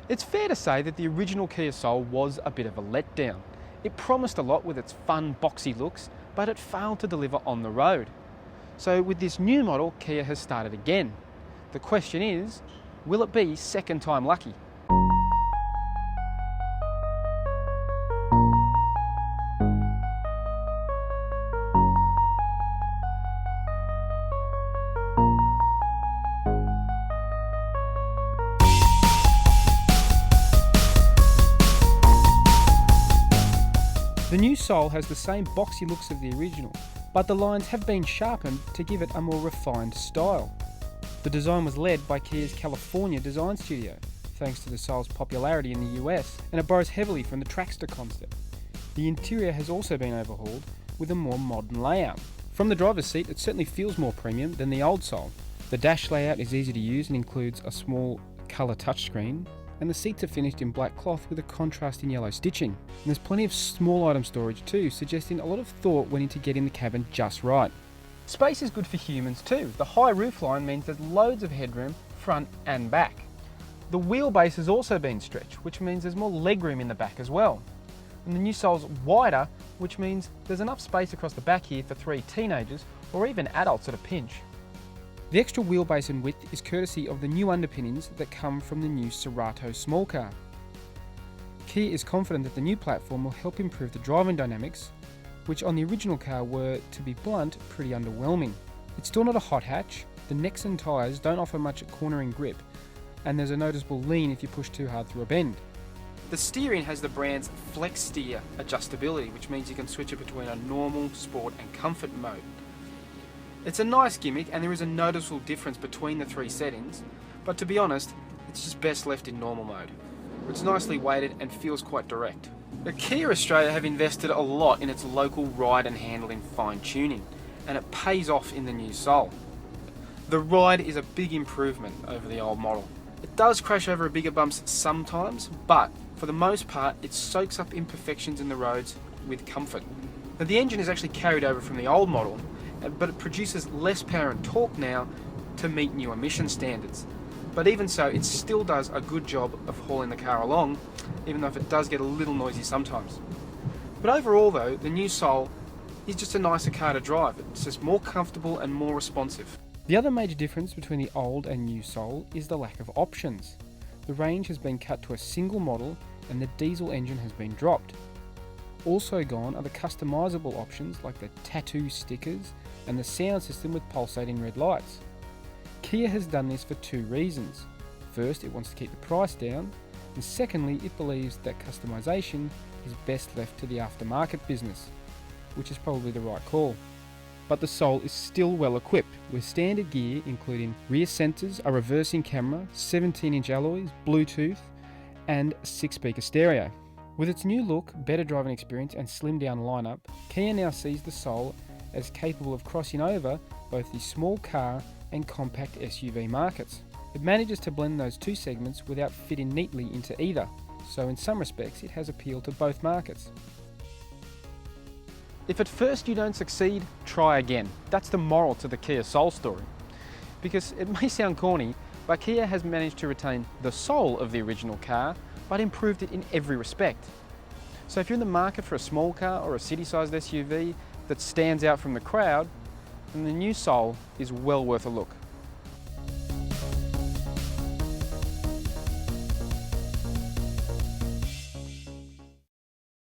It's fair to say that the original Kia Soul was a bit of a letdown. It promised a lot with its fun, boxy looks, but it failed to deliver on the road. So with this new model, Kia has started again. The question is, will it be second time lucky? The new Soul has the same boxy looks of the original, but the lines have been sharpened to give it a more refined style. The design was led by Kia's California design studio, thanks to the Soul's popularity in the US, and it borrows heavily from the Trackster concept. The interior has also been overhauled with a more modern layout. From the driver's seat, it certainly feels more premium than the old Soul. The dash layout is easy to use and includes a small colour touchscreen, and the seats are finished in black cloth with a contrasting yellow stitching. And there's plenty of small item storage too, suggesting a lot of thought went into getting the cabin just right. Space is good for humans too. The high roofline means there's loads of headroom front and back. The wheelbase has also been stretched, which means there's more legroom in the back as well. And the new Soul's wider, which means there's enough space across the back here for 3 teenagers or even adults at a pinch. The extra wheelbase and width is courtesy of the new underpinnings that come from the new Cerato small car. Kia is confident that the new platform will help improve the driving dynamics, which on the original car were, to be blunt, pretty underwhelming. It's still not a hot hatch, the necks and tyres don't offer much cornering grip, and there's a noticeable lean if you push too hard through a bend. The steering has the brand's Flex Steer adjustability, which means you can switch it between a normal, sport and comfort mode. It's a nice gimmick and there is a noticeable difference between the 3 settings, but to be honest, it's just best left in normal mode. It's nicely weighted and feels quite direct. The Kia Australia have invested a lot in its local ride and handling fine tuning, and it pays off in the new Soul. The ride is a big improvement over the old model. It does crash over bigger bumps sometimes, but for the most part it soaks up imperfections in the roads with comfort. Now, the engine is actually carried over from the old model, but it produces less power and torque now to meet new emission standards. But even so, it still does a good job of hauling the car along, even though it does get a little noisy sometimes. But overall though, the new Soul is just a nicer car to drive. It's just more comfortable and more responsive. The other major difference between the old and new Soul is the lack of options. The range has been cut to a single model and the diesel engine has been dropped. Also gone are the customisable options like the tattoo stickers and the sound system with pulsating red lights. Kia has done this for 2 reasons. First, it wants to keep the price down, and secondly, it believes that customisation is best left to the aftermarket business, which is probably the right call. But the Soul is still well equipped with standard gear including rear sensors, a reversing camera, 17-inch alloys, Bluetooth and 6-speaker stereo. With its new look, better driving experience and slimmed down lineup, Kia now sees the Soul as capable of crossing over both the small car and compact SUV markets. It manages to blend those 2 segments without fitting neatly into either, so in some respects it has appeal to both markets. If at first you don't succeed, try again. That's the moral to the Kia Soul story. Because it may sound corny, but Kia has managed to retain the soul of the original car, but improved it in every respect. So if you're in the market for a small car or a city-sized SUV that stands out from the crowd, then the new Soul is well worth a look.